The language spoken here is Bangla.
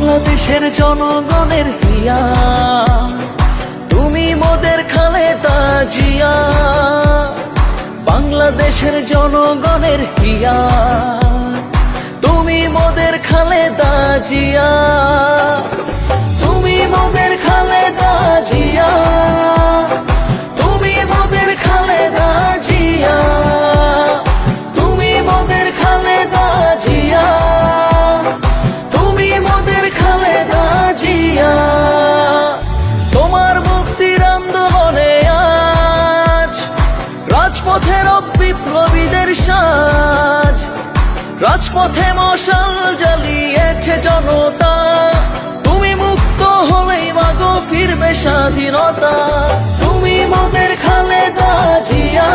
বাংলাদেশের জনগণের হিয়া, তুমি মোদের খালেদা জিয়া। বাংলাদেশের জনগণের হিয়া, তুমি মোদের খালেদা জিয়া। তুমি মোদের খালেদা জিয়া, তুমি মোদের খালেদা জিয়া, তুমি মোদের খালেদা জিয়া, তুমি মোদের খালেদা জিয়া। তোমার মুক্তির আন্দোলনে আজ রাজপথের বিপ্লবীদের সাজ, রাজপথে মশাল জ্বালিয়েছে জনতা। তুমি মুক্ত হলেই মাগো ফিরবে স্বাধীনতা। তুমি মোদের খালেদা জিয়া।